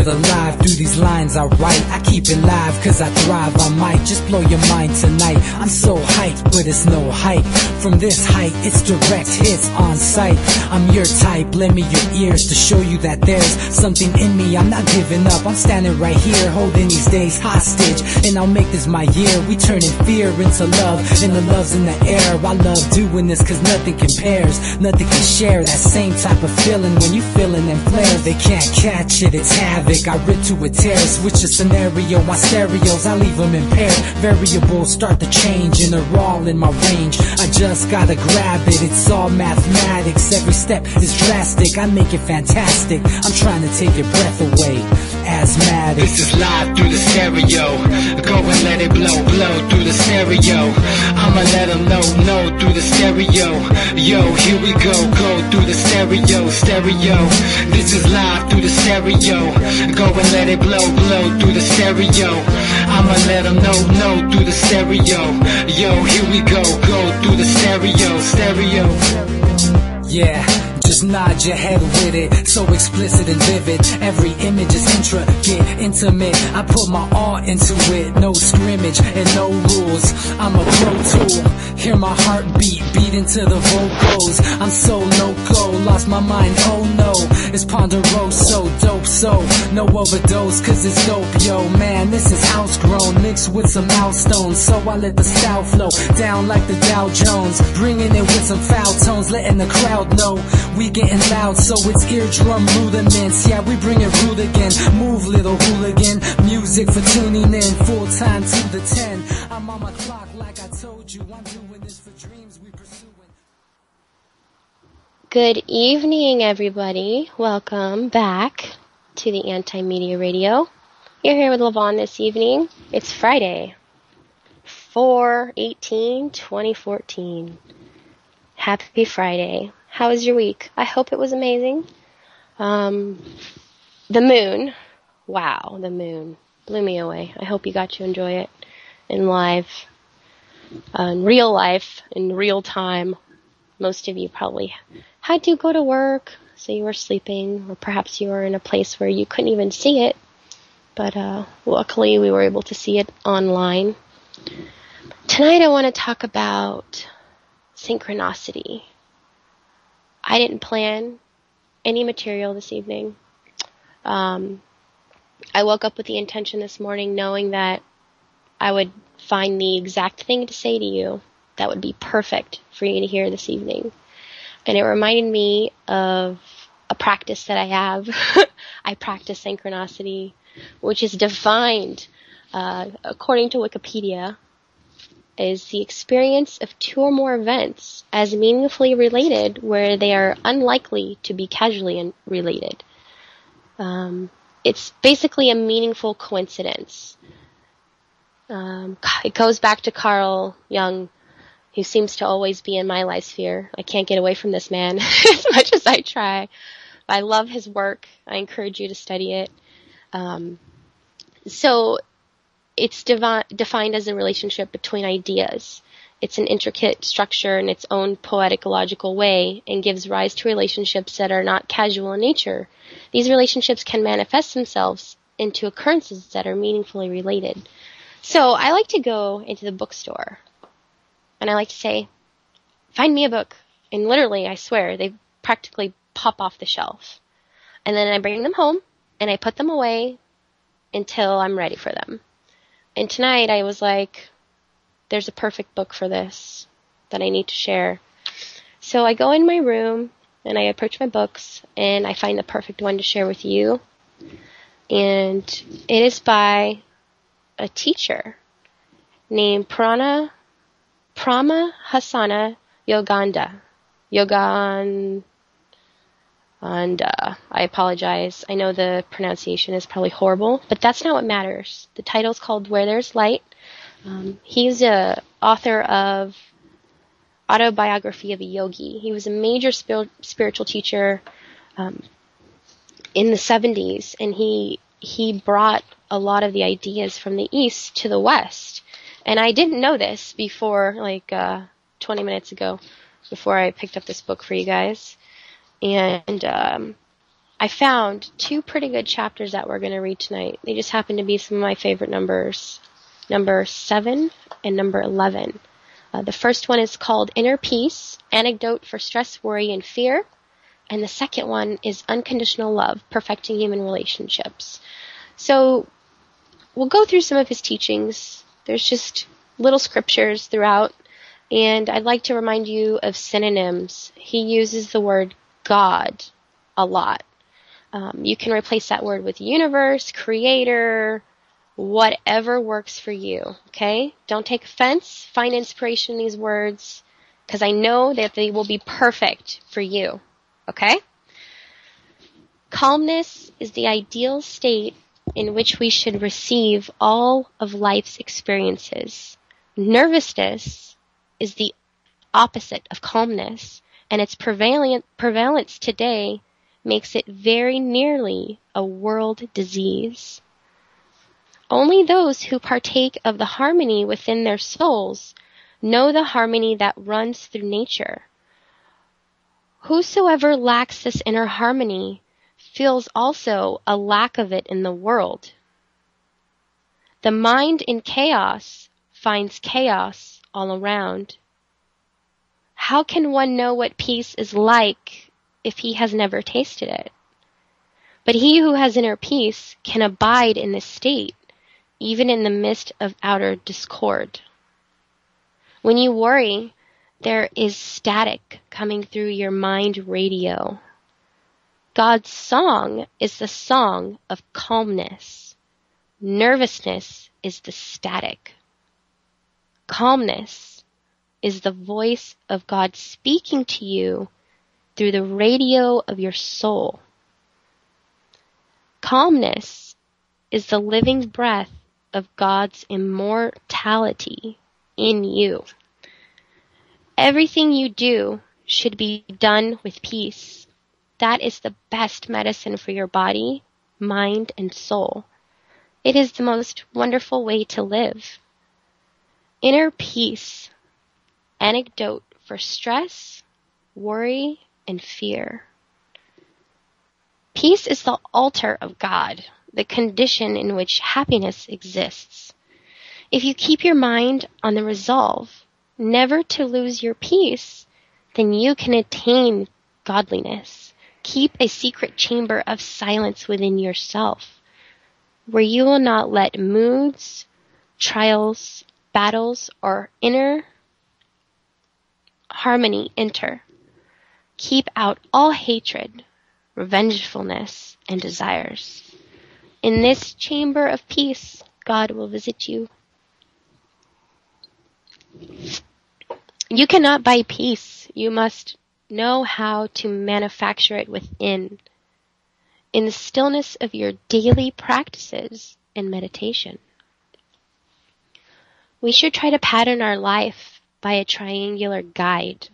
feel alive through these lines I write. I keep it live cause I thrive. I might just blow your mind tonight. I'm so hyped, but it's no hype. From this height, it's direct hits on sight. I'm your type, lend me your ears to show you that there's something in me. I'm not giving up, I'm standing right here, holding these days hostage. And I'll make this my year. We turning fear into love, and the love's in the air. I love doing this cause nothing compares. Nothing can share that same type of feeling when you feeling them flares. They can't catch it, it's havoc. I rip to a tear, switch the scenario. My stereos, I leave them impaired. Variables start to change and they're all in my range. I just gotta grab it, it's all mathematics. Every step is drastic, I make it fantastic. I'm trying to take your breath away. Asthmatic. This is live through the stereo. Go and let it blow, blow through the stereo. I'ma let them know through the stereo. Yo, here we go through the stereo, stereo. This is live through the stereo. Go and let it blow, blow through the stereo. I'ma let them know through the stereo. Yo, here we go through the stereo, stereo. Yeah, just nod your head with it, so explicit and vivid. Every image is intricate, intimate. I put my all into it, no scrimmage and no rules. I'm a pro tool, hear my heartbeat, beat into the vocals. I'm so loco, lost my mind, oh no. It's ponderoso, dope, so no overdose, cause it's dope, yo. Man, this is house grown, mixed with some milestones. So I let the style flow down like the Dow Jones, bringing it with some foul tones, letting the crowd know we getting loud, so it's eardrum rudiments. Yeah, we bring it rude again. Move, little hooligan. Music for tuning in. Full time to the 10. I'm on my clock like I told you. I'm doing this for dreams we pursuing. Good evening, everybody. Welcome back to the Anti-Media Radio. You're here with Levon this evening. It's Friday, 4/18/2014. Happy Friday. How was your week? I hope it was amazing. The moon. Wow, the moon blew me away. I hope you got to enjoy it in live, in real life, in real time. Most of you probably had to go to work, so you were sleeping, or perhaps you were in a place where you couldn't even see it. But luckily we were able to see it online. Tonight I want to talk about synchronicity. I didn't plan any material this evening. I woke up with the intention this morning knowing that I would find the exact thing to say to you that would be perfect for you to hear this evening. And it reminded me of a practice that I have. I practice synchronicity, which is defined, according to Wikipedia, is the experience of two or more events as meaningfully related where they are unlikely to be casually related. It's basically a meaningful coincidence. It goes back to Carl Jung, who seems to always be in my life sphere. I can't get away from this man as much as I try. I love his work. I encourage you to study it. So it's defined as a relationship between ideas. It's an intricate structure in its own poetic, logical way and gives rise to relationships that are not casual in nature. These relationships can manifest themselves into occurrences that are meaningfully related. So I like to go into the bookstore and I like to say, find me a book. And literally, I swear, they practically pop off the shelf. And then I bring them home and I put them away until I'm ready for them. And tonight I was like, there's a perfect book for this that I need to share. So I go in my room and I approach my books and I find the perfect one to share with you. And it is by a teacher named Pramahasana Yogananda. And I apologize. I know the pronunciation is probably horrible, but that's not what matters. The title is called Where There's Light. He's a author of Autobiography of a Yogi. He was a major spiritual teacher in the 70s, and he brought a lot of the ideas from the East to the West. And I didn't know this before, 20 minutes ago, before I picked up this book for you guys. And I found 2 pretty good chapters that we're going to read tonight. They just happen to be some of my favorite numbers. Number 7 and number 11. The first one is called Inner Peace, Antidote for Stress, Worry, and Fear. And the second one is Unconditional Love, Perfecting Human Relationships. So we'll go through some of his teachings. There's just little scriptures throughout. And I'd like to remind you of synonyms. He uses the word God a lot. You can replace that word with universe, creator, whatever works for you, okay? Don't take offense. Find inspiration in these words, because I know that they will be perfect for you, okay? Calmness is the ideal state in which we should receive all of life's experiences. Nervousness is the opposite of calmness, and its prevalence today makes it very nearly a world disease. Only those who partake of the harmony within their souls know the harmony that runs through nature. Whosoever lacks this inner harmony feels also a lack of it in the world. The mind in chaos finds chaos all around. How can one know what peace is like if he has never tasted it? But he who has inner peace can abide in this state, even in the midst of outer discord. When you worry, there is static coming through your mind radio. God's song is the song of calmness. Nervousness is the static. Calmness is the voice of God speaking to you through the radio of your soul. Calmness is the living breath of God's immortality in you. Everything you do should be done with peace. That is the best medicine for your body, mind, and soul. It is the most wonderful way to live. Inner peace, antidote for stress, worry, and fear. Peace is the altar of God, the condition in which happiness exists. If you keep your mind on the resolve never to lose your peace, then you can attain godliness. Keep a secret chamber of silence within yourself, where you will not let moods, trials, battles, or inner harmony enter. Keep out all hatred, revengefulness, and desires. In this chamber of peace, God will visit you. You cannot buy peace. You must know how to manufacture it within, in the stillness of your daily practices and meditation. We should try to pattern our life by a triangular guide.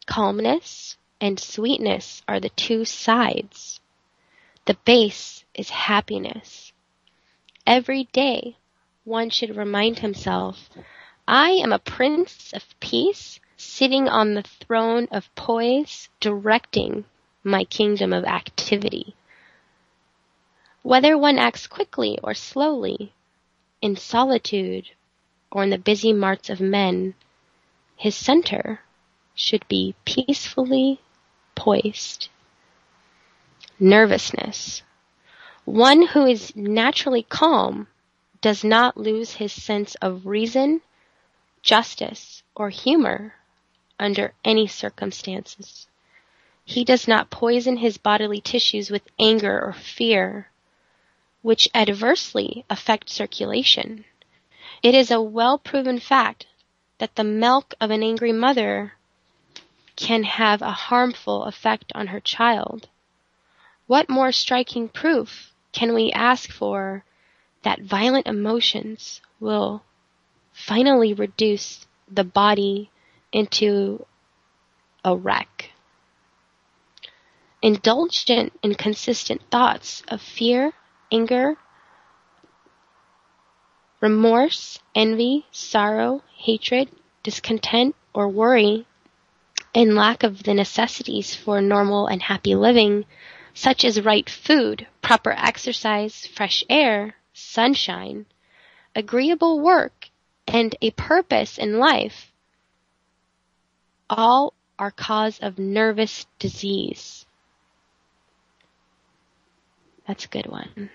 Calmness and sweetness are the 2 sides. The base is happiness. Every day, one should remind himself, I am a prince of peace, sitting on the throne of poise, directing my kingdom of activity. Whether one acts quickly or slowly, in solitude or in the busy marts of men, his center should be peacefully poised. Nervousness. One who is naturally calm does not lose his sense of reason, justice, or humor under any circumstances. He does not poison his bodily tissues with anger or fear, which adversely affect circulation. It is a well-proven fact that the milk of an angry mother can have a harmful effect on her child. What more striking proof can we ask for that violent emotions will finally reduce the body into a wreck? Indulgent and consistent thoughts of fear, anger, remorse, envy, sorrow, hatred, discontent, or worry, and lack of the necessities for normal and happy living such as right food, proper exercise, fresh air, sunshine, agreeable work, and a purpose in life, all are cause of nervous disease. That's a good one.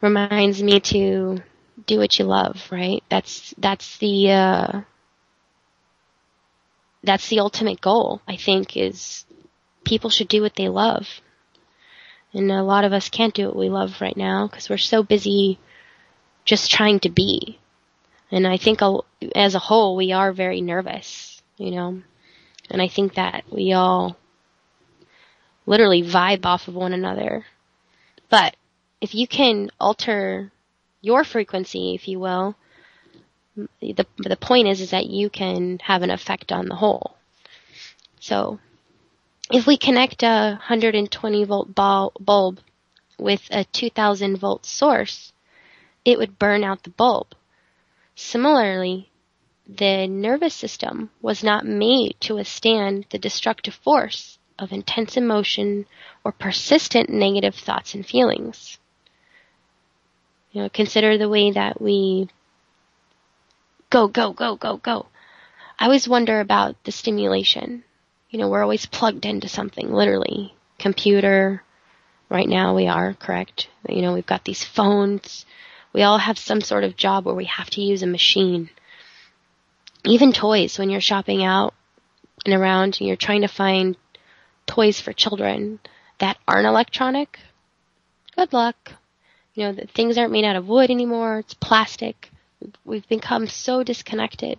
Reminds me to do what you love, right? That's the ultimate goal, I think, is people should do what they love. And a lot of us can't do what we love right now because we're so busy just trying to be. And I think as a whole, we are very nervous, And I think that we all literally vibe off of one another. But if you can alter your frequency, if you will, the point is that you can have an effect on the whole. So if we connect a 120 volt bulb with a 2000 volt source, it would burn out the bulb. Similarly, the nervous system was not made to withstand the destructive force of intense emotion or persistent negative thoughts and feelings. Consider the way that we go, go, go, go, go. I always wonder about the stimulation. We're always plugged into something, literally. Computer. Right now we are, correct? We've got these phones. We all have some sort of job where we have to use a machine. Even toys, when you're shopping out and around and you're trying to find toys for children that aren't electronic, good luck. The things aren't made out of wood anymore. It's plastic. We've become so disconnected.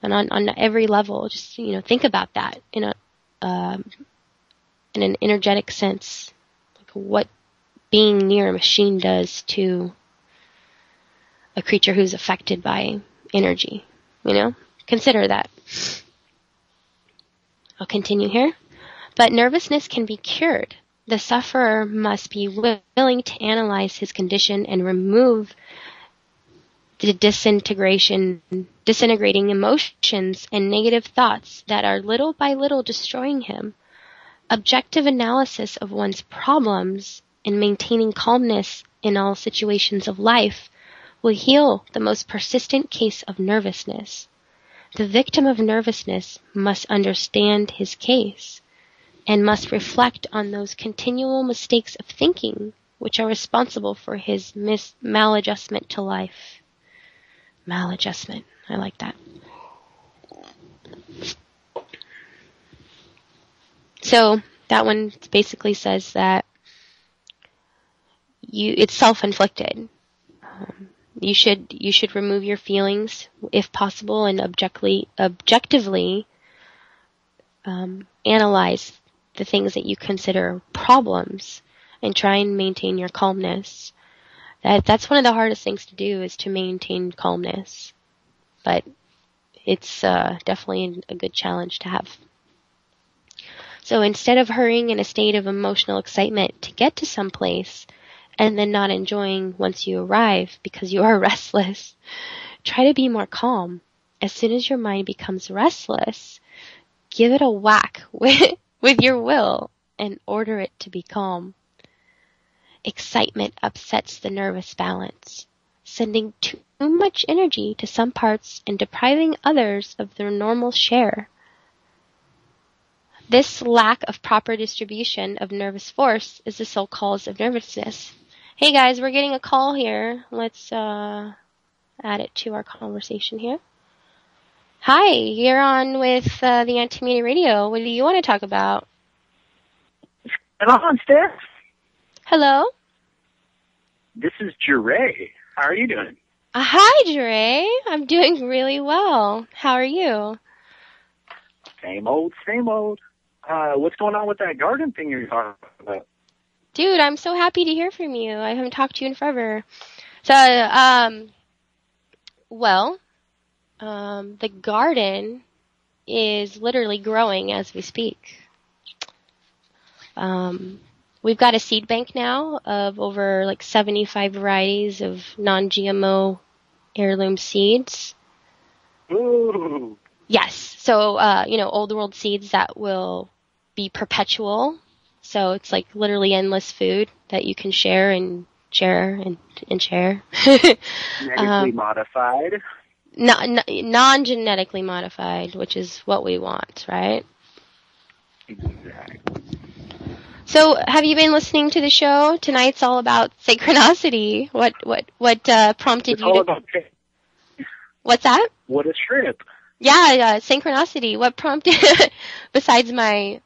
And on every level, just, think about that in an energetic sense. Like what being near a machine does to a creature who's affected by energy, Consider that. I'll continue here. But nervousness can be cured. The sufferer must be willing to analyze his condition and remove the disintegrating emotions and negative thoughts that are little by little destroying him. Objective analysis of one's problems and maintaining calmness in all situations of life will heal the most persistent case of nervousness. The victim of nervousness must understand his case and must reflect on those continual mistakes of thinking which are responsible for his maladjustment to life. Maladjustment. I like that. So that one basically says that it's self-inflicted. You should remove your feelings if possible and objectively analyze the things that you consider problems and try and maintain your calmness. That's one of the hardest things to do, is to maintain calmness. But it's definitely a good challenge to have. So instead of hurrying in a state of emotional excitement to get to some place and then not enjoying once you arrive because you are restless, try to be more calm. As soon as your mind becomes restless, give it a whack with your will and order it to be calm. Excitement upsets the nervous balance, sending too much energy to some parts and depriving others of their normal share. This lack of proper distribution of nervous force is the sole cause of nervousness. Hey guys, we're getting a call here. Let's add it to our conversation here. Hi, you're on with the Anti-Media Radio. What do you want to talk about? Hello, Steph. Hello? This is Jure. How are you doing? Hi, Jure. I'm doing really well. How are you? Same old, same old. What's going on with that garden thing you're talking about? Dude, I'm so happy to hear from you. I haven't talked to you in forever. So, the garden is literally growing as we speak. We've got a seed bank now of over 75 varieties of non-GMO heirloom seeds. Ooh. Yes. So, old world seeds that will be perpetual. So it's like literally endless food that you can share and share and share. Genetically modified. Non-genetically modified, which is what we want, right? Exactly. So, have you been listening to the show? Tonight's all about synchronicity. What prompted It's you all to? about What's that? what a trip. Yeah, synchronicity. What prompted? Besides my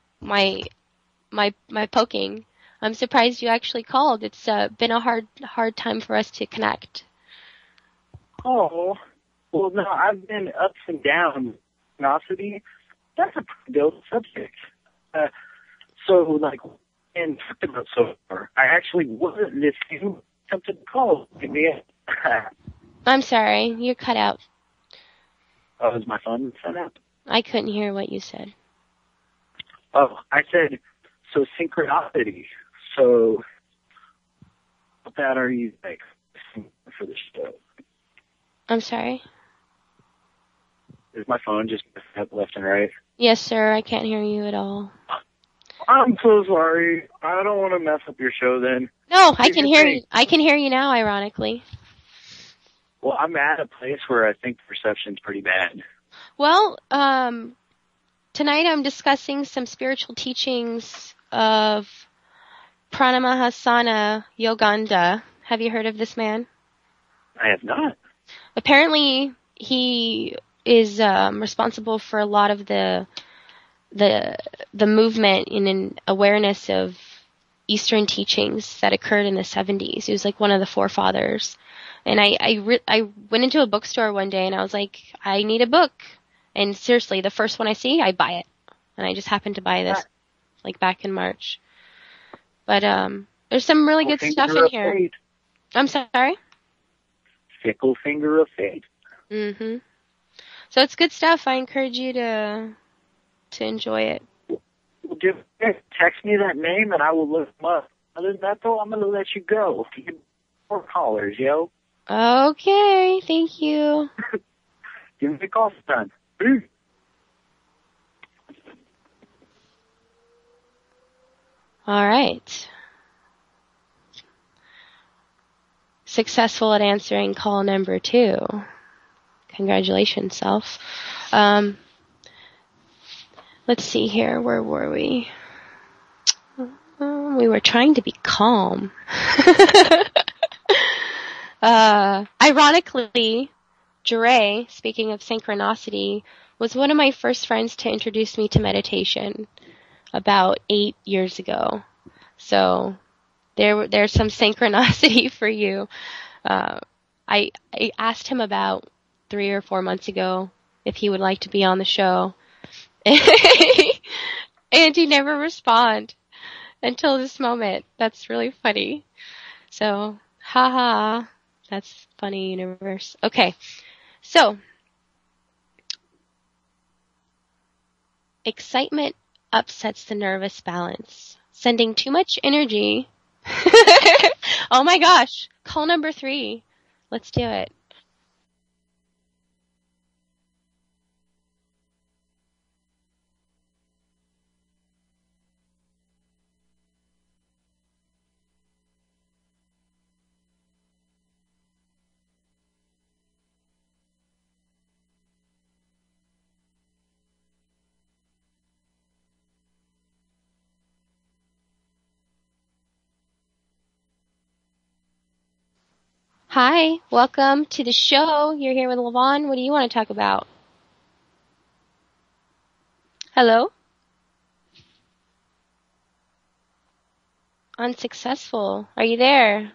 poking, I'm surprised you actually called. It's been a hard time for us to connect. Oh, well, no, I've been ups and downs. Synchronicity, that's a pretty dope subject. So, like, and talked about so far, I actually wasn't listening to something called. I'm sorry, you cut out. Oh, is my phone set up? I couldn't hear what you said. Oh, I said, so synchronicity. So, what that are you like for the show? I'm sorry. Is my phone just messing up left and right? Yes, sir. I can't hear you at all. I'm so sorry. I don't want to mess up your show then. No, I can hear you. I can hear you now, ironically. Well, I'm at a place where I think the reception's pretty bad. Well, tonight I'm discussing some spiritual teachings of Pranamahasana Yoganda. Have you heard of this man? I have not. Apparently, he is responsible for a lot of the movement in an awareness of Eastern teachings that occurred in the 70s. He was like one of the forefathers. And I went into a bookstore one day and I was like, I need a book. And seriously, the first one I see, I buy it. And I just happened to buy this like back in March. But there's some really good stuff in here. Fate. I'm sorry? Fickle finger of fate. Mm-hmm. So it's good stuff. I encourage you to enjoy it. Well, text me that name and I will look him up. Other than that, though, I'm going to let you go. You get more callers, yo. Okay, thank you. Give me a call sometime. Peace. All right. Successful at answering call number 2. Congratulations, self. Let's see here. Where were we? We were trying to be calm. Ironically, Jure, speaking of synchronicity, was one of my first friends to introduce me to meditation about 8 years ago. So there's some synchronicity for you. I asked him about 3 or 4 months ago if he would like to be on the show. And he never responded until this moment. That's really funny. So, haha. That's funny, universe. Okay. So, excitement upsets the nervous balance, sending too much energy. Oh my gosh. Call number 3. Let's do it. Hi, welcome to the show. You're here with Levon. What do you want to talk about? Hello? Unsuccessful. Are you there?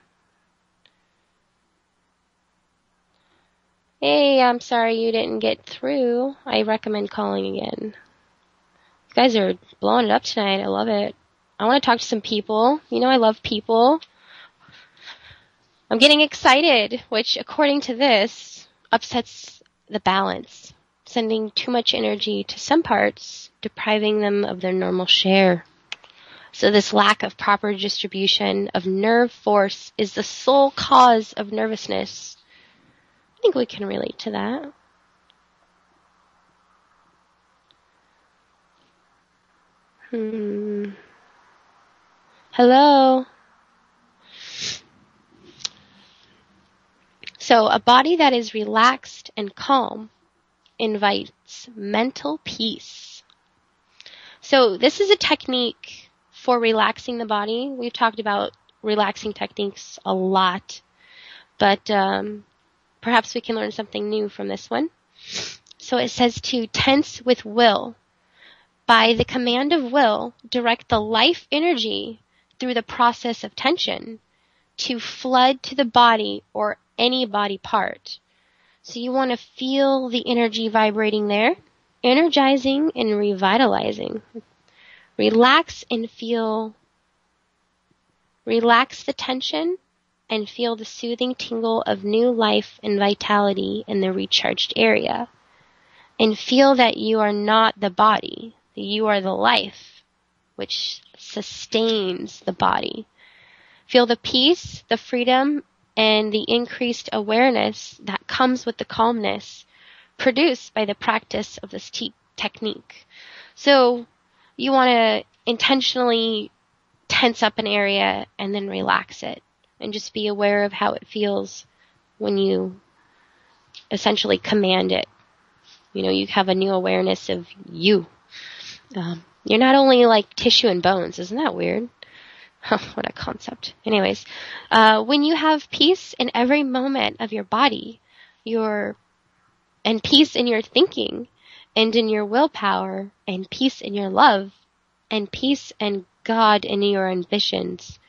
Hey, I'm sorry you didn't get through. I recommend calling again. You guys are blowing it up tonight. I love it. I want to talk to some people. You know I love people. I'm getting excited, which, according to this, upsets the balance, sending too much energy to some parts, depriving them of their normal share. So this lack of proper distribution of nerve force is the sole cause of nervousness. I think we can relate to that. Hello? So a body that is relaxed and calm invites mental peace. So this is a technique for relaxing the body. We've talked about relaxing techniques a lot, but perhaps we can learn something new from this one. So it says to tense with will. By the command of will, direct the life energy through the process of tension to flood to the body or any body part. So you want to feel the energy vibrating there, energizing and revitalizing. Relax the tension and feel the soothing tingle of new life and vitality in the recharged area. And feel that you are not the body, that you are the life which sustains the body. Feel the peace, the freedom, and the increased awareness that comes with the calmness produced by the practice of this technique. So you want to intentionally tense up an area and then relax it, and just be aware of how it feels when you essentially command it. You know, you have a new awareness of you. You're not only like tissue and bones. Isn't that weird? What a concept. Anyways, when you have peace in every moment of your body, and peace in your thinking, and in your willpower, and peace in your love, and peace and God in your ambitions,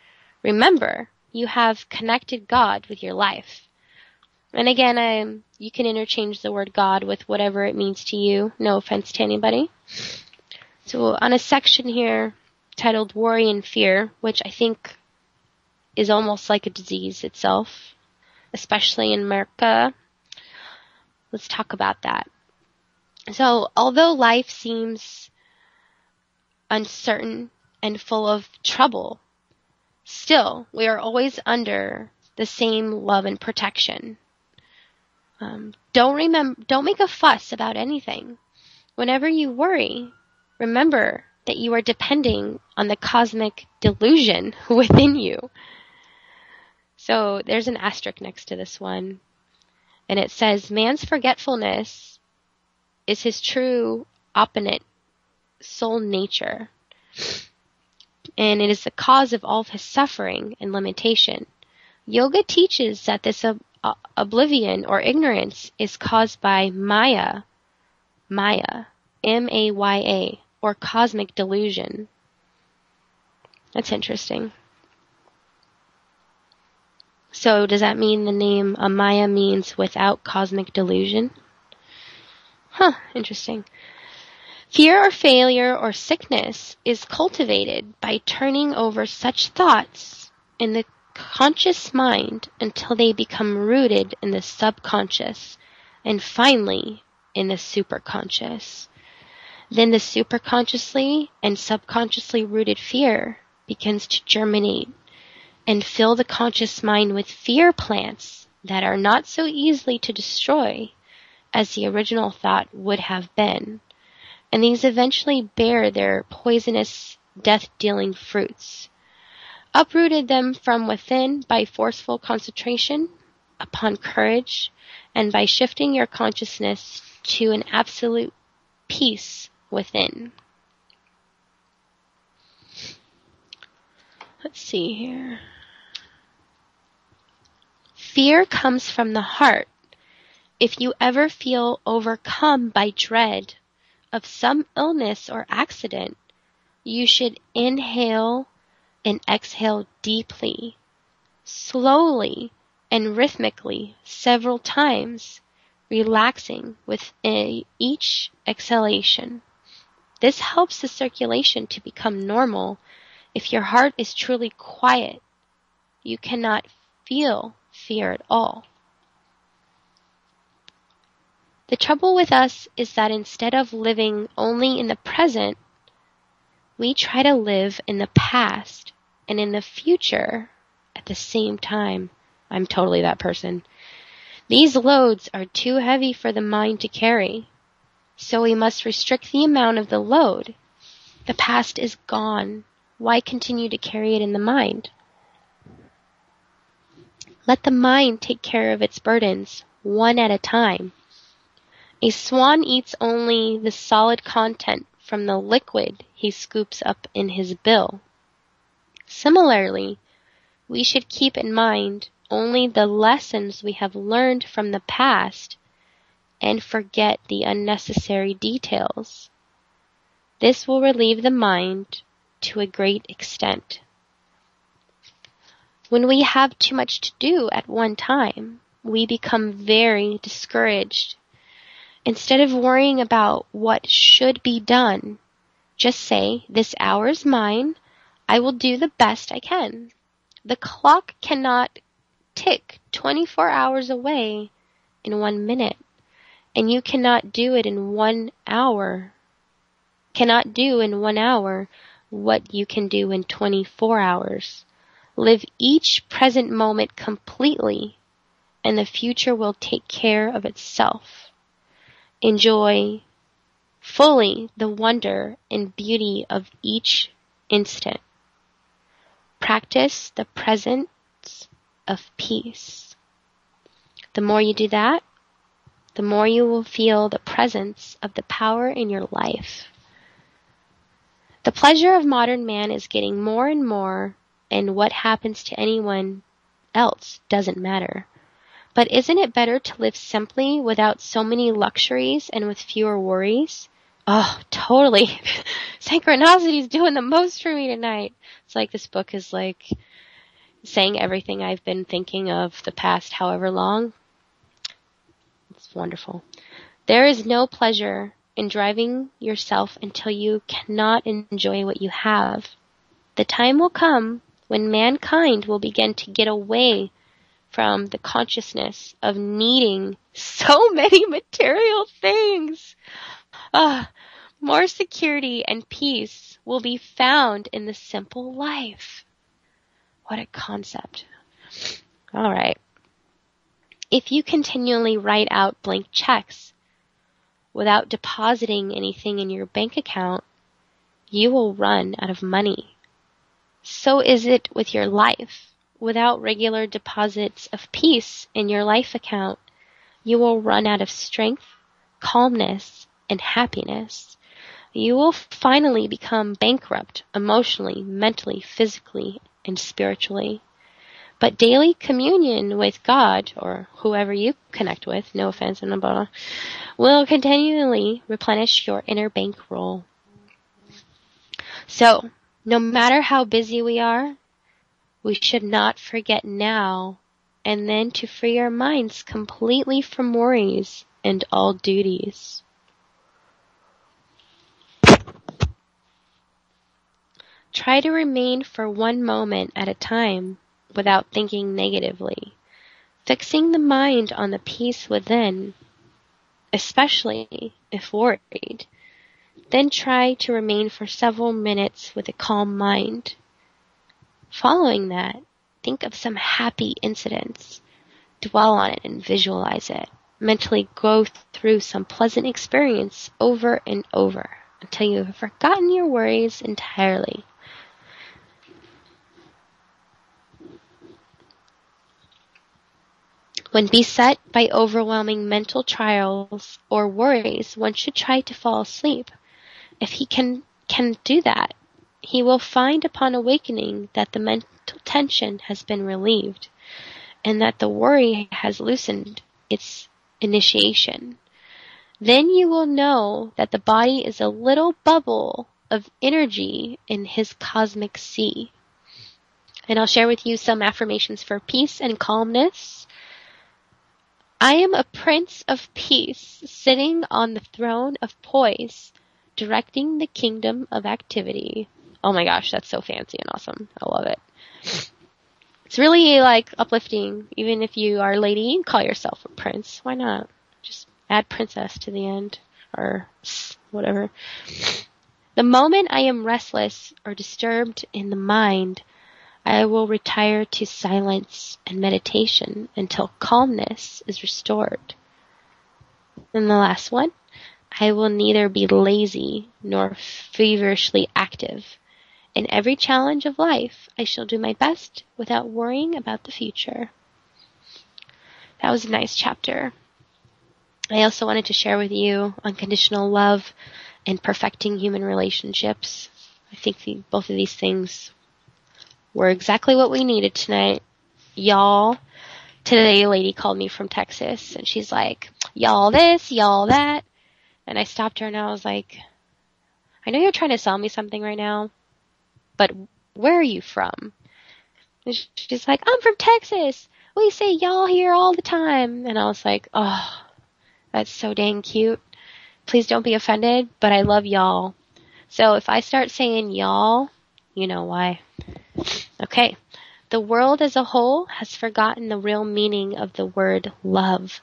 remember, you have connected God with your life. And again, you can interchange the word God with whatever it means to you. No offense to anybody. So on a section here titled Worry and Fear, which I think is almost like a disease itself, especially in America. Let's talk about that. So, although life seems uncertain and full of trouble, still, we are always under the same love and protection. Don't make a fuss about anything. Whenever you worry, remember that you are depending on the cosmic delusion within you. So there's an asterisk next to this one. And it says, man's forgetfulness is his true opponent soul nature. And it is the cause of all of his suffering and limitation. Yoga teaches that this oblivion or ignorance is caused by Maya, M-A-Y-A, or cosmic delusion. That's interesting. So does that mean the name Amaya means without cosmic delusion? Interesting. Fear or failure or sickness is cultivated by turning over such thoughts in the conscious mind until they become rooted in the subconscious and finally in the superconscious. Then the superconsciously and subconsciously rooted fear begins to germinate and fill the conscious mind with fear plants that are not so easily to destroy as the original thought would have been. And these eventually bear their poisonous, death-dealing fruits. Uprooted them from within by forceful concentration upon courage and by shifting your consciousness to an absolute peace within. Let's see here. Fear comes from the heart. If you ever feel overcome by dread of some illness or accident, you should inhale and exhale deeply, slowly and rhythmically several times, relaxing with each exhalation. This helps the circulation to become normal. If your heart is truly quiet, you cannot feel fear at all. The trouble with us is that instead of living only in the present, we try to live in the past and in the future at the same time. I'm totally that person. These loads are too heavy for the mind to carry, so we must restrict the amount of the load. The past is gone. why continue to carry it in the mind? Let the mind take care of its burdens, one at a time. A swan eats only the solid content from the liquid he scoops up in his bill. Similarly, we should keep in mind only the lessons we have learned from the past and forget the unnecessary details. This will relieve the mind to a great extent. When we have too much to do at one time, we become very discouraged. Instead of worrying about what should be done, just say, "This hour is mine. I will do the best I can." The clock cannot tick 24 hours away in 1 minute, and you cannot do it in 1 hour. Cannot do in 1 hour what you can do in 24 hours. Live each present moment completely, and the future will take care of itself. Enjoy fully the wonder and beauty of each instant. Practice the presence of peace. The more you do that, the more you will feel the presence of the power in your life. The pleasure of modern man is getting more and more, and what happens to anyone else doesn't matter. But isn't it better to live simply without so many luxuries and with fewer worries? Oh, totally. Synchronicity is doing the most for me tonight. It's like this book is like saying everything I've been thinking of the past however long. It's wonderful. There is no pleasure in driving yourself until you cannot enjoy what you have. The time will come when mankind will begin to get away from the consciousness of needing so many material things. More security and peace will be found in the simple life. What a concept. All right. If you continually write out blank checks without depositing anything in your bank account, you will run out of money. So is it with your life. Without regular deposits of peace in your life account, you will run out of strength, calmness, and happiness. You will finally become bankrupt emotionally, mentally, physically, and spiritually. But daily communion with God, or whoever you connect with, no offense, will continually replenish your inner bankroll. So, no matter how busy we are, we should not forget now and then to free our minds completely from worries and all duties. Try to remain for 1 moment at a time without thinking negatively, fixing the mind on the peace within, especially if worried. Then try to remain for several minutes with a calm mind. Following that, think of some happy incidents. Dwell on it and visualize it. Mentally go through some pleasant experience over and over until you have forgotten your worries entirely. When beset by overwhelming mental trials or worries, one should try to fall asleep. If he can do that, he will find upon awakening that the mental tension has been relieved and that the worry has loosened its initiation. Then you will know that the body is a little bubble of energy in his cosmic sea. And I'll share with you some affirmations for peace and calmness. I am a prince of peace, sitting on the throne of poise, directing the kingdom of activity. Oh my gosh, that's so fancy and awesome. I love it. It's really like uplifting. Even if you are a lady, you can call yourself a prince. Why not? Just add princess to the end or whatever. The moment I am restless or disturbed in the mind, I will retire to silence and meditation until calmness is restored. And the last one, I will neither be lazy nor feverishly active. In every challenge of life, I shall do my best without worrying about the future. That was a nice chapter. I also wanted to share with you unconditional love and perfecting human relationships. I think both of these things were exactly what we needed tonight. Y'all. Today a lady called me from Texas and she's like, y'all this, y'all that. And I stopped her and I was like, I know you're trying to sell me something right now, but where are you from? And she's like, I'm from Texas. We say y'all here all the time. And I was like, oh, that's so dang cute. Please don't be offended, but I love y'all. So if I start saying y'all, you know why. Okay. The world as a whole has forgotten the real meaning of the word love.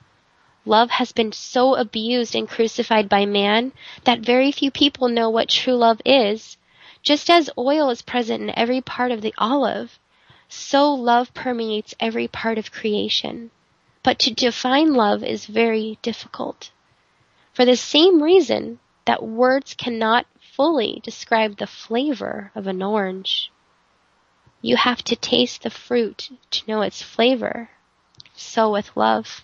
Love has been so abused and crucified by man that very few people know what true love is. Just as oil is present in every part of the olive, so love permeates every part of creation. But to define love is very difficult. For the same reason that words cannot fully describe the flavor of an orange. You have to taste the fruit to know its flavor. So with love.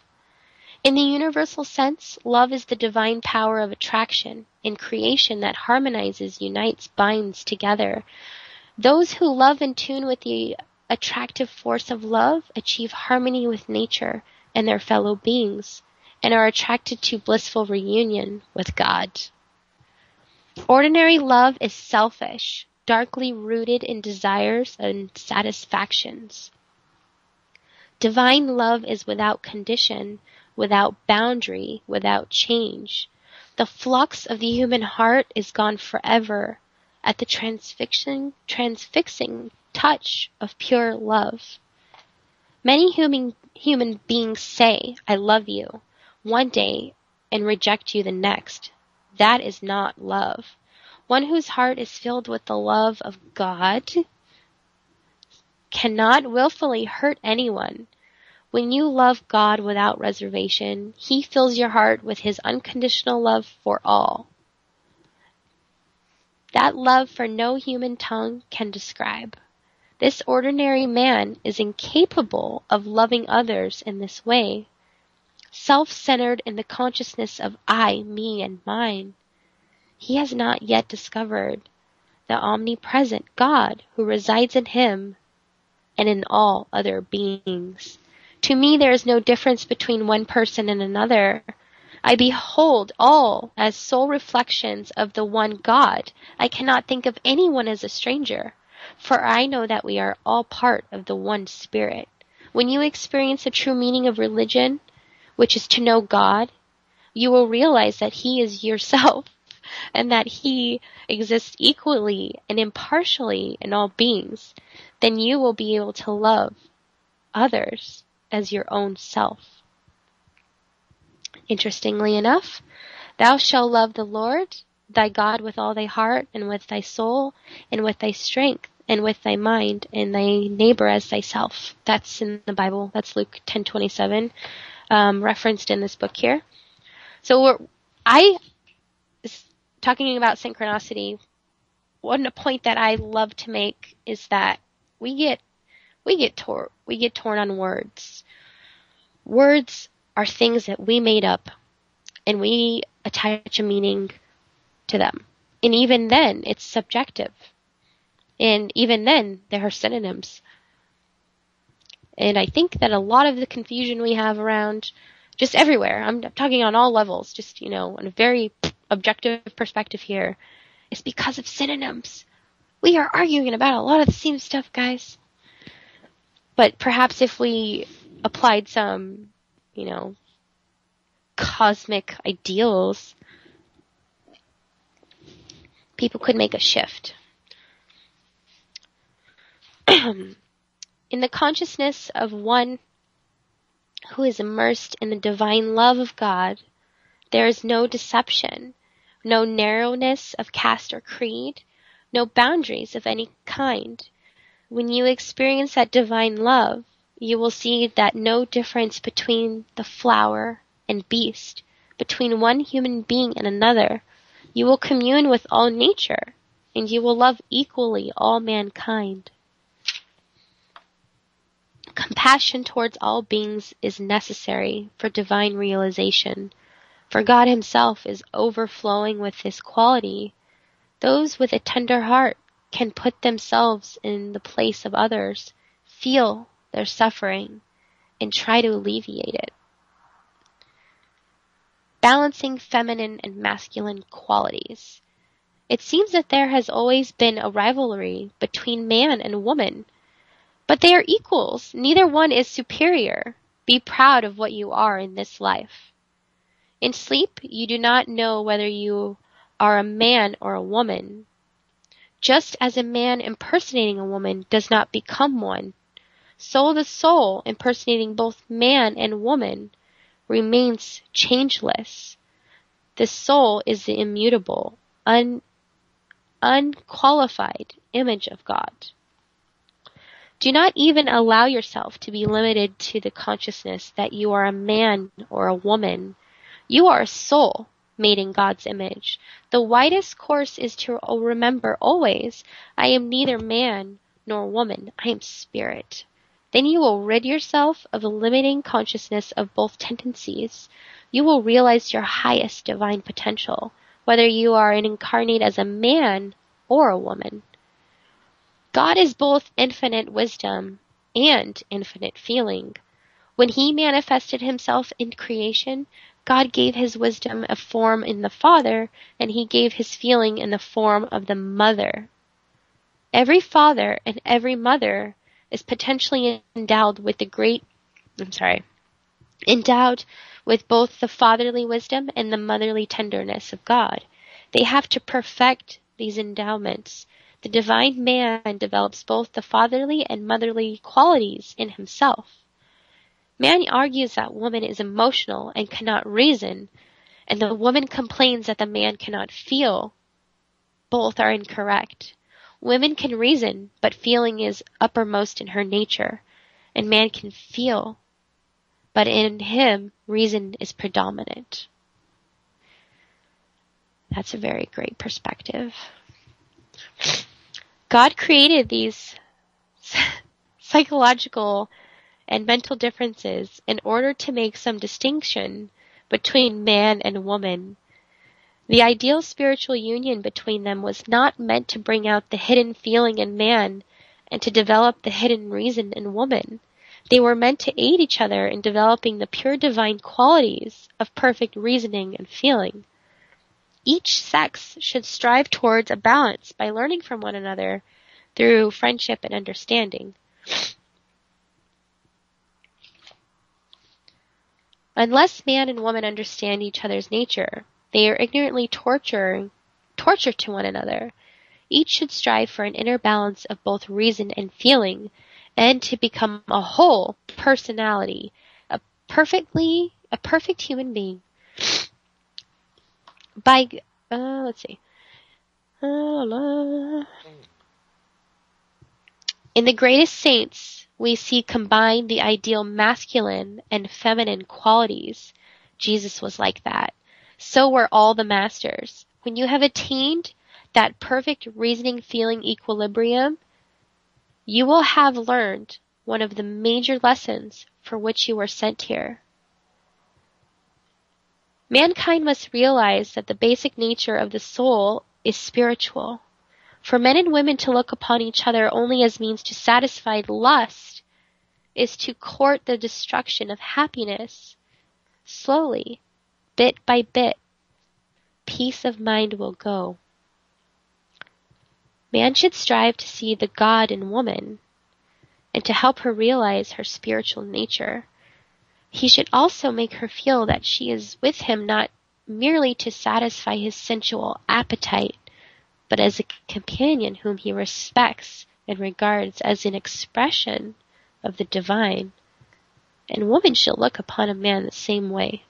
In the universal sense, love is the divine power of attraction in creation that harmonizes, unites, binds together. Those who love in tune with the attractive force of love achieve harmony with nature and their fellow beings, and are attracted to blissful reunion with God. Ordinary love is selfish, darkly rooted in desires and satisfactions. Divine love is without condition, without boundary, without change. The flux of the human heart is gone forever at the transfixing touch of pure love. Many human beings say, I love you, one day and reject you the next. That is not love. One whose heart is filled with the love of God cannot willfully hurt anyone. When you love God without reservation, He fills your heart with His unconditional love for all. That love for no human tongue can describe. This ordinary man is incapable of loving others in this way, self-centered in the consciousness of I, me, and mine. He has not yet discovered the omnipresent God who resides in him and in all other beings. To me, there is no difference between one person and another. I behold all as sole reflections of the one God. I cannot think of anyone as a stranger, for I know that we are all part of the one Spirit. When you experience the true meaning of religion, which is to know God, you will realize that He is yourself and that He exists equally and impartially in all beings. Then you will be able to love others as your own self. Interestingly enough, thou shalt love the Lord thy God with all thy heart and with thy soul and with thy strength and with thy mind, and thy neighbor as thyself. That's in the Bible. That's Luke 10:27, referenced in this book here. So talking about synchronicity, one point that I love to make is that we get torn on words. Words are things that we made up, and we attach a meaning to them. And even then, it's subjective. And even then, there are synonyms. And I think that a lot of the confusion we have around just everywhere, I'm talking on all levels, just, on a very objective perspective here, is because of synonyms. We are arguing about a lot of the same stuff, guys. But perhaps if we applied some, cosmic ideals, people could make a shift. In the consciousness of one who is immersed in the divine love of God, there is no deception, no narrowness of caste or creed, no boundaries of any kind. When you experience that divine love, you will see that no difference between the flower and beast, between one human being and another. You will commune with all nature. and you will love equally all mankind. Compassion towards all beings is necessary for divine realization, for God himself is overflowing with this quality. Those with a tender heart can put themselves in the place of others, feel their suffering, and try to alleviate it. Balancing feminine and masculine qualities. It seems that there has always been a rivalry between man and woman, but they are equals. Neither one is superior. Be proud of what you are in this life. In sleep, you do not know whether you are a man or a woman. Just as a man impersonating a woman does not become one, so the soul impersonating both man and woman remains changeless. The soul is the immutable, unqualified image of God. Do not even allow yourself to be limited to the consciousness that you are a man or a woman. You are a soul made in God's image. The widest course is to remember always, I am neither man nor woman, I am spirit. Then you will rid yourself of the limiting consciousness of both tendencies. You will realize your highest divine potential, whether you are incarnate as a man or a woman. God is both infinite wisdom and infinite feeling. When he manifested himself in creation, God gave his wisdom a form in the Father, and he gave his feeling in the form of the Mother. Every father and every mother is potentially endowed with both the fatherly wisdom and the motherly tenderness of God. They have to perfect these endowments. The divine man develops both the fatherly and motherly qualities in himself. Man argues that woman is emotional and cannot reason, and the woman complains that the man cannot feel. Both are incorrect. Women can reason, but feeling is uppermost in her nature, and man can feel, but in him, reason is predominant. That's a very great perspective. God created these psychological and mental differences in order to make some distinction between man and woman. The ideal spiritual union between them was not meant to bring out the hidden feeling in man and to develop the hidden reason in woman. They were meant to aid each other in developing the pure divine qualities of perfect reasoning and feeling. Each sex should strive towards a balance by learning from one another through friendship and understanding. Unless man and woman understand each other's nature, they are ignorantly torture to one another. Each should strive for an inner balance of both reason and feeling, and to become a whole personality, a perfect human being. In the greatest saints, we see combined the ideal masculine and feminine qualities. Jesus was like that. So were all the masters. When you have attained that perfect reasoning feeling equilibrium, you will have learned one of the major lessons for which you were sent here. Mankind must realize that the basic nature of the soul is spiritual. For men and women to look upon each other only as means to satisfy lust is to court the destruction of happiness. Slowly, bit by bit, peace of mind will go. Man should strive to see the God in woman and to help her realize her spiritual nature. He should also make her feel that she is with him not merely to satisfy his sensual appetite, but as a companion whom he respects and regards as an expression of the divine. And woman shall look upon a man the same way.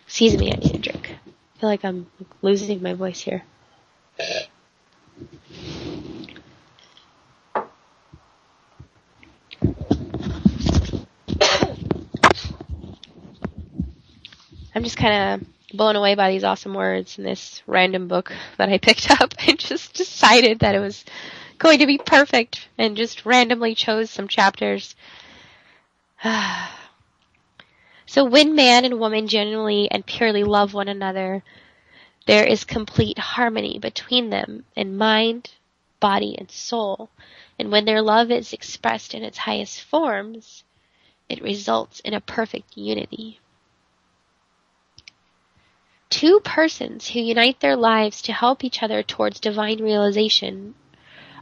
Excuse me, I need a drink. I feel like I'm losing my voice here. I'm just kind of blown away by these awesome words in this random book that I picked up and just decided that it was going to be perfect and just randomly chose some chapters. So when man and woman genuinely and purely love one another, there is complete harmony between them in mind, body, and soul. And when their love is expressed in its highest forms, it results in a perfect unity. Two persons who unite their lives to help each other towards divine realization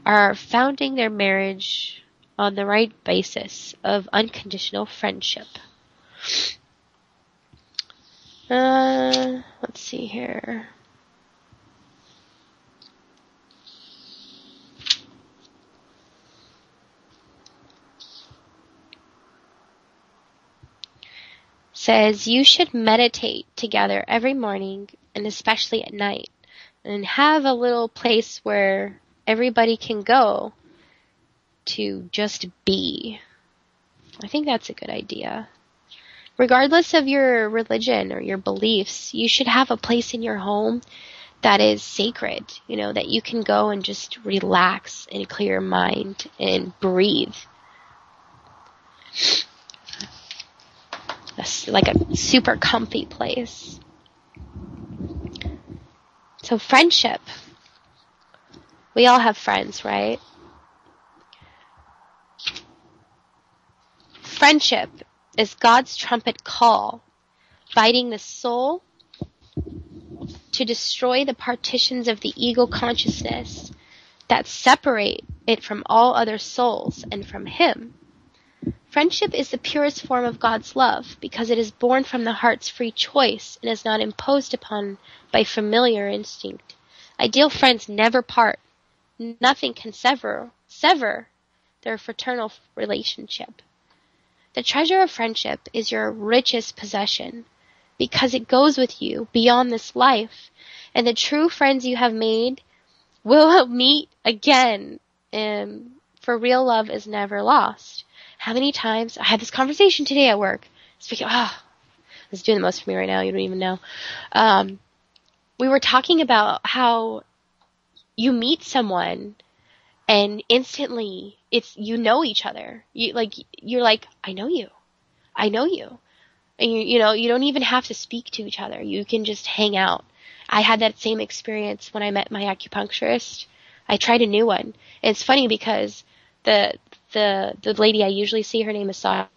are founding their marriage on the right basis of unconditional friendship. Let's see here. Says you should meditate together every morning and especially at night, and have a little place where everybody can go to just be. I think that's a good idea. Regardless of your religion or your beliefs, you should have a place in your home that is sacred, that you can go and just relax and clear your mind and breathe. Like a super comfy place. So friendship. We all have friends, right? Friendship is God's trumpet call, biting the soul to destroy the partitions of the ego consciousness that separate it from all other souls and from Him. Friendship is the purest form of God's love because it is born from the heart's free choice and is not imposed upon by familiar instinct. Ideal friends never part. Nothing can sever their fraternal relationship. The treasure of friendship is your richest possession because it goes with you beyond this life, and the true friends you have made will meet again, for real love is never lost. How many times I had this conversation today at work. Speaking, this is doing the most for me right now. You don't even know. We were talking about how you meet someone and instantly you know each other. You're like, I know you, and you don't even have to speak to each other. You can just hang out. I had that same experience when I met my acupuncturist. I tried a new one. And it's funny because the lady I usually see, her name is Sasha.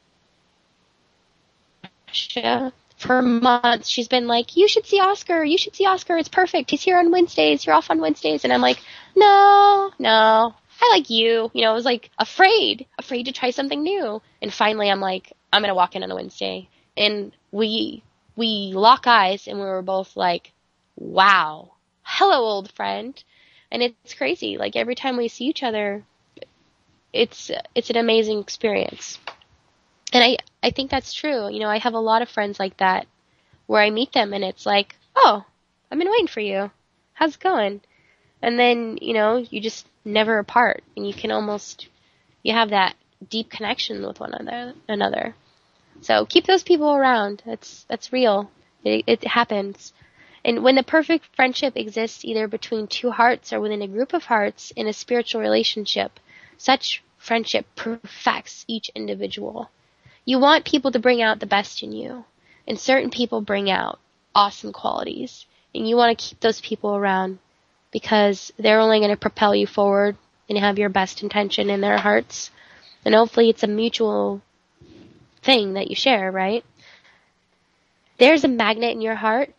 For months, she's been like, you should see Oscar. It's perfect. He's here on Wednesdays. You're off on Wednesdays. And I'm like, no, I like you. I was like afraid to try something new. And finally, I'm like, I'm going to walk in on a Wednesday. And we lock eyes and we were both like, wow, hello, old friend. And it's crazy. Like every time we see each other, it's an amazing experience. And I think that's true. I have a lot of friends like that where I meet them and it's like, oh, I've been waiting for you. How's it going? And then, you just never apart and you have that deep connection with one another. So keep those people around. That's real. It happens. And when the perfect friendship exists either between two hearts or within a group of hearts in a spiritual relationship, such friendship perfects each individual. You want people to bring out the best in you, and certain people bring out awesome qualities, and you want to keep those people around because they're only going to propel you forward and have your best intention in their hearts, and hopefully it's a mutual thing that you share, right? There's a magnet in your heart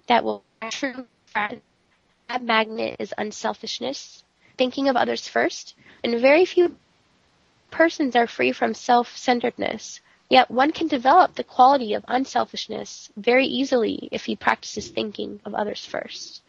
that will true friend. That magnet is unselfishness, thinking of others first, and very few persons are free from self-centeredness. Yet one can develop the quality of unselfishness very easily if he practices thinking of others first.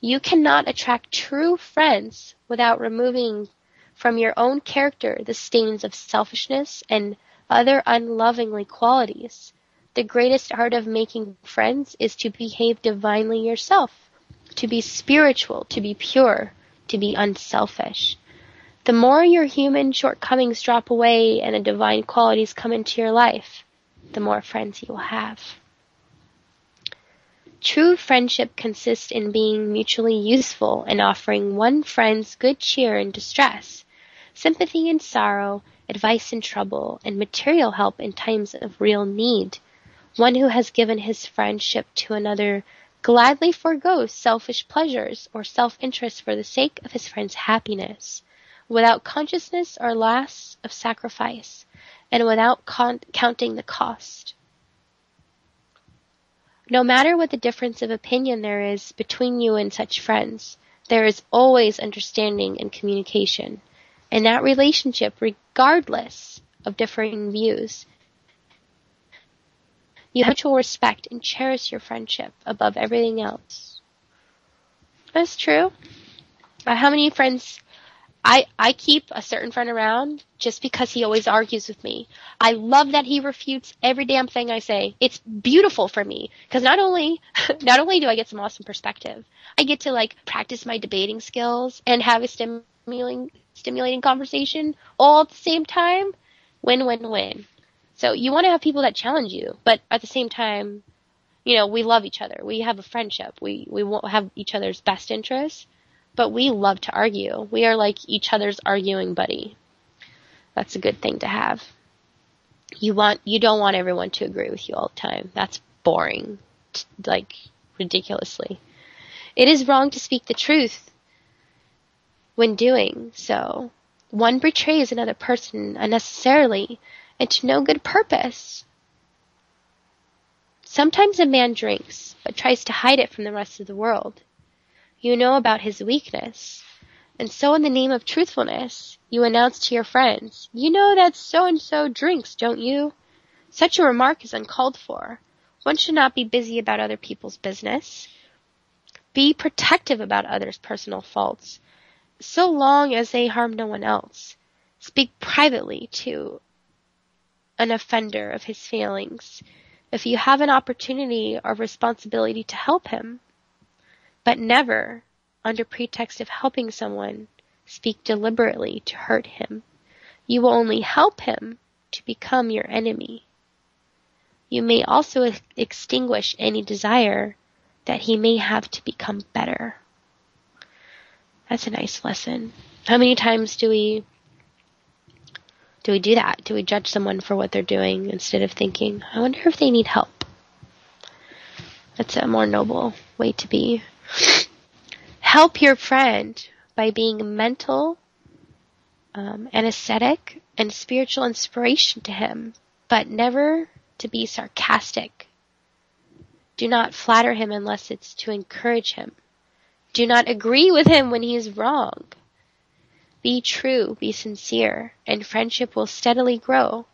You cannot attract true friends without removing from your own character the stains of selfishness and other unlovingly qualities. The greatest art of making friends is to behave divinely yourself, to be spiritual, to be pure, to be unselfish. The more your human shortcomings drop away and the divine qualities come into your life, the more friends you will have. True friendship consists in being mutually useful and offering one friend's good cheer in distress, sympathy in sorrow, advice in trouble, and material help in times of real need. One who has given his friendship to another gladly forgoes selfish pleasures or self-interest for the sake of his friend's happiness, without consciousness or loss of sacrifice, and without counting the cost. No matter what the difference of opinion there is between you and such friends, there is always understanding and communication. In that relationship, regardless of differing views, you have mutual respect and cherish your friendship above everything else. That's true. How many friends... I keep a certain friend around just because he always argues with me. I love that he refutes every damn thing I say. It's beautiful for me because not only do I get some awesome perspective, I get to practice my debating skills and have a stimulating conversation all at the same time. Win, win, win. So you want to have people that challenge you, but at the same time, we love each other. We have a friendship. We won't have each other's best interests. But we love to argue. We are like each other's arguing buddy. That's a good thing to have. You don't want everyone to agree with you all the time. That's boring. Ridiculously. It is wrong to speak the truth when doing so. One betrays another person unnecessarily and to no good purpose. Sometimes a man drinks, but tries to hide it from the rest of the world. You know about his weakness, and so in the name of truthfulness, you announce to your friends, "You know that so-and-so drinks, don't you?" Such a remark is uncalled for. One should not be busy about other people's business. Be protective about others' personal faults, so long as they harm no one else. Speak privately to an offender of his failings, if you have an opportunity or responsibility to help him. But never, under pretext of helping someone, speak deliberately to hurt him. You will only help him to become your enemy. You may also extinguish any desire that he may have to become better. That's a nice lesson. How many times do we do that? Do we judge someone for what they're doing instead of thinking, I wonder if they need help? That's a more noble way to be. Help your friend by being a mental, anesthetic, and spiritual inspiration to him, but never to be sarcastic. Do not flatter him unless it's to encourage him. Do not agree with him when he is wrong. Be true, be sincere, and friendship will steadily grow.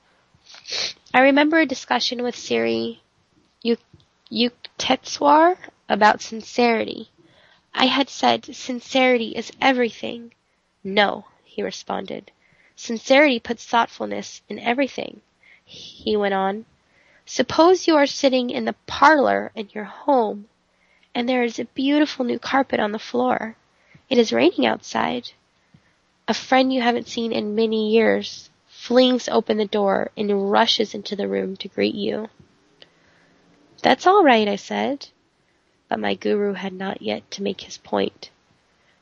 I remember a discussion with Siri Yukteswar about sincerity. I had said, sincerity is everything. No, he responded. Sincerity puts thoughtfulness in everything. He went on. Suppose you are sitting in the parlor in your home, and there is a beautiful new carpet on the floor. It is raining outside. A friend you haven't seen in many years flings open the door and rushes into the room to greet you. That's all right, I said. But my guru had not yet to make his point.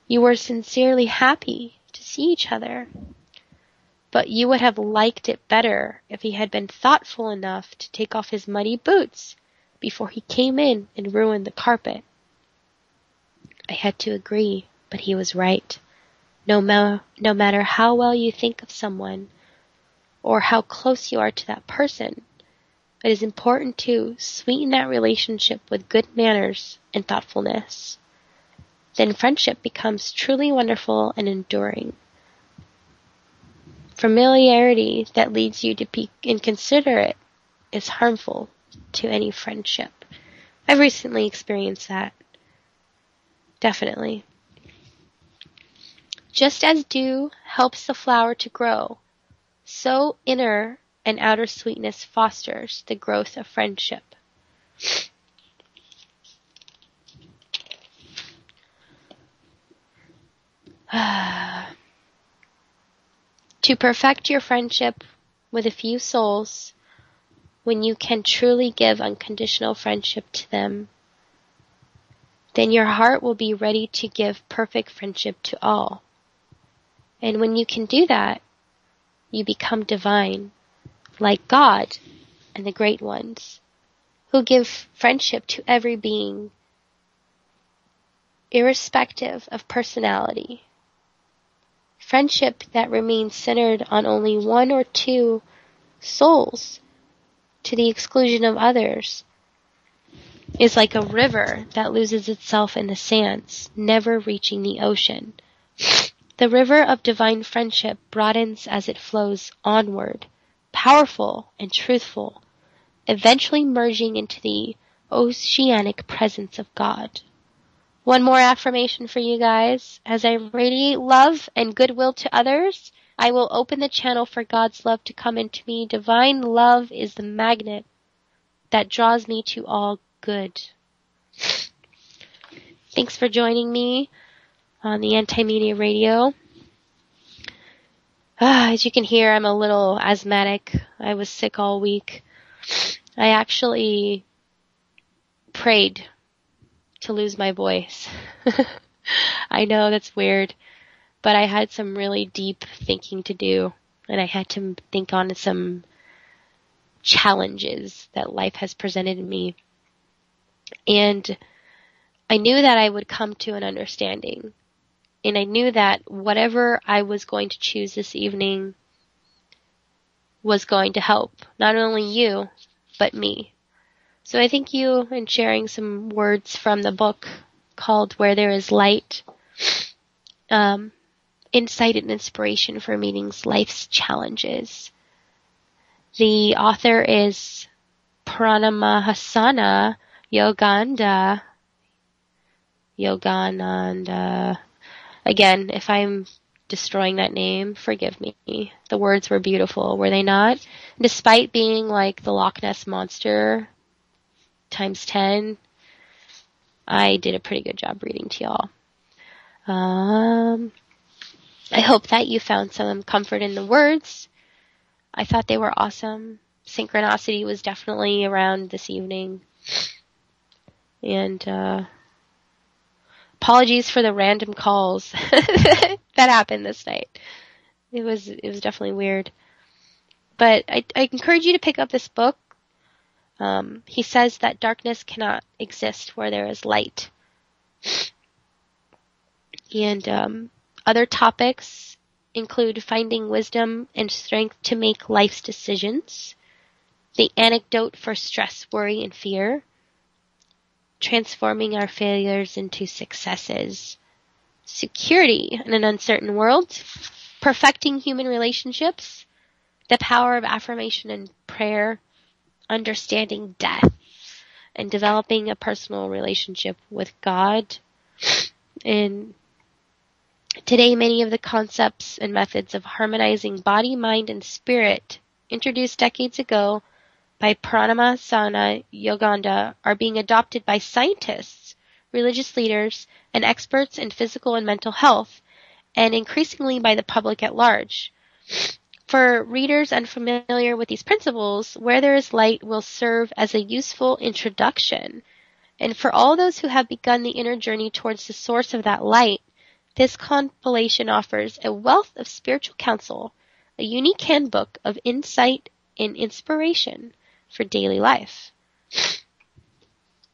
You were sincerely happy to see each other. But you would have liked it better if he had been thoughtful enough to take off his muddy boots before he came in and ruined the carpet. I had to agree, but he was right. No matter how well you think of someone or how close you are to that person, it is important to sweeten that relationship with good manners and thoughtfulness. Then friendship becomes truly wonderful and enduring. Familiarity that leads you to be inconsiderate is harmful to any friendship. I've recently experienced that. Definitely. Just as dew helps the flower to grow, so inner and outer sweetness fosters the growth of friendship. To perfect your friendship with a few souls, when you can truly give unconditional friendship to them, then your heart will be ready to give perfect friendship to all. And when you can do that, you become divine, like God and the great ones, who give friendship to every being, irrespective of personality. Friendship that remains centered on only one or two souls to the exclusion of others is like a river that loses itself in the sands, never reaching the ocean. The river of divine friendship broadens as it flows onward, powerful and truthful, eventually merging into the oceanic presence of God. One more affirmation for you guys. As I radiate love and goodwill to others, I will open the channel for God's love to come into me. Divine love is the magnet that draws me to all good. Thanks for joining me on the Anti-Media Radio. As you can hear, I'm a little asthmatic. I was sick all week. I actually prayed to lose my voice. I know that's weird, but I had some really deep thinking to do, and I had to think on some challenges that life has presented me. And I knew that I would come to an understanding. And I knew that whatever I was going to choose this evening was going to help not only you, but me. So I thank you in sharing some words from the book called Where There Is Light, Insight and Inspiration for Meeting Life's Challenges. The author is Paramahasana Yogananda. Again, if I'm destroying that name, forgive me. The words were beautiful, were they not? Despite being like the Loch Ness Monster times 10, I did a pretty good job reading to y'all. I hope that you found some comfort in the words. I thought they were awesome. Synchronicity was definitely around this evening. And apologies for the random calls that happened this night. It was definitely weird. But I encourage you to pick up this book. He says that darkness cannot exist where there is light. And other topics include finding wisdom and strength to make life's decisions, the antidote for stress, worry, and fear, transforming our failures into successes, security in an uncertain world, perfecting human relationships, the power of affirmation and prayer, understanding death, and developing a personal relationship with God. And today, many of the concepts and methods of harmonizing body, mind, and spirit introduced decades ago by Paramahasana Yogananda are being adopted by scientists, religious leaders, and experts in physical and mental health, and increasingly by the public at large. For readers unfamiliar with these principles, Where There Is Light will serve as a useful introduction. And for all those who have begun the inner journey towards the source of that light, this compilation offers a wealth of spiritual counsel, a unique handbook of insight and inspiration for daily life.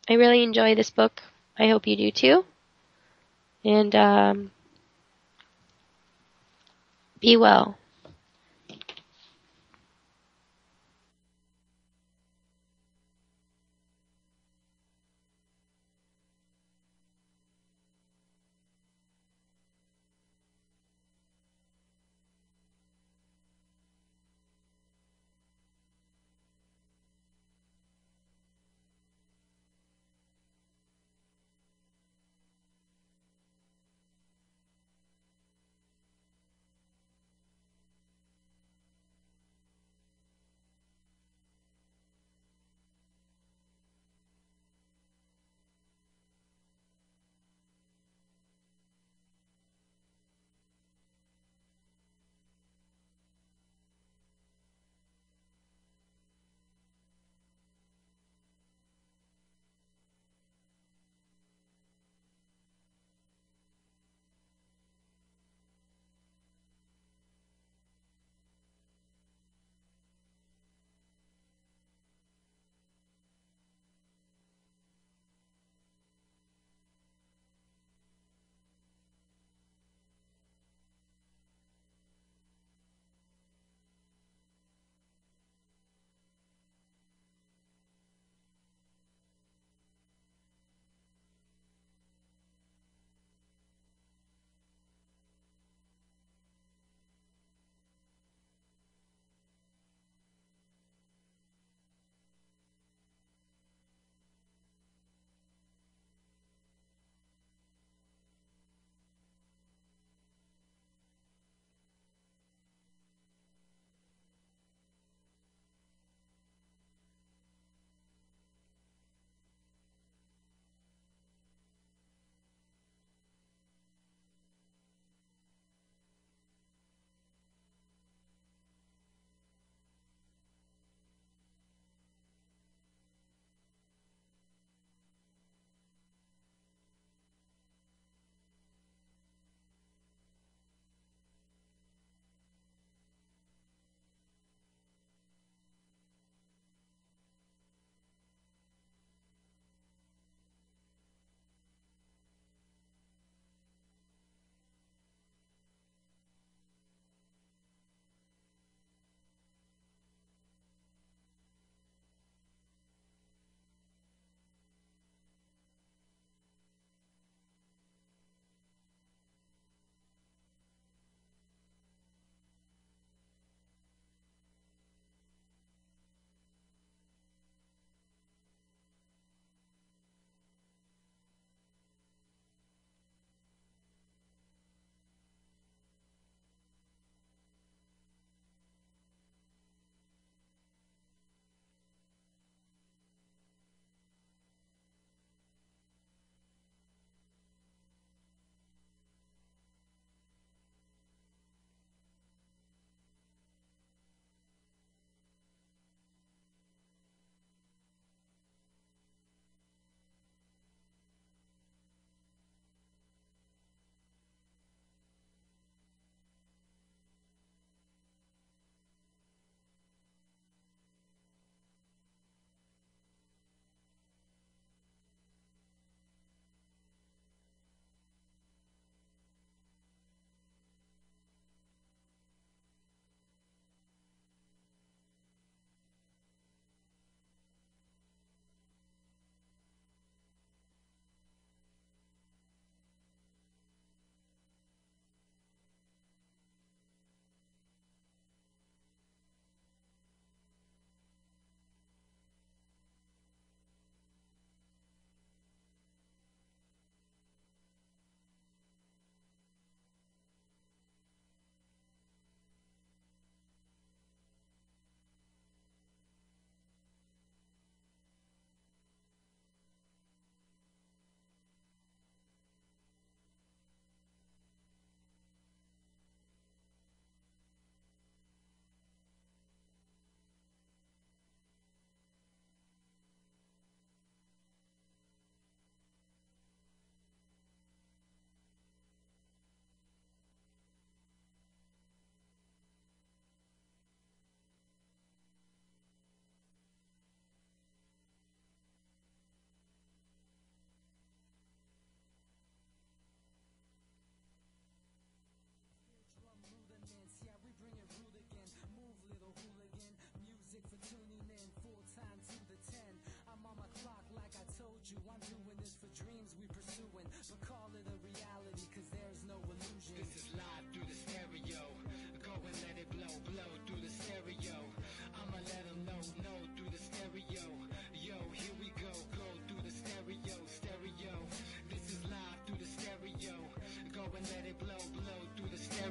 I really enjoy this book. I hope you do too. And be well.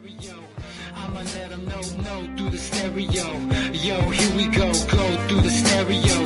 stereo. I'ma let them know through the stereo. Yo, here we go through the stereo.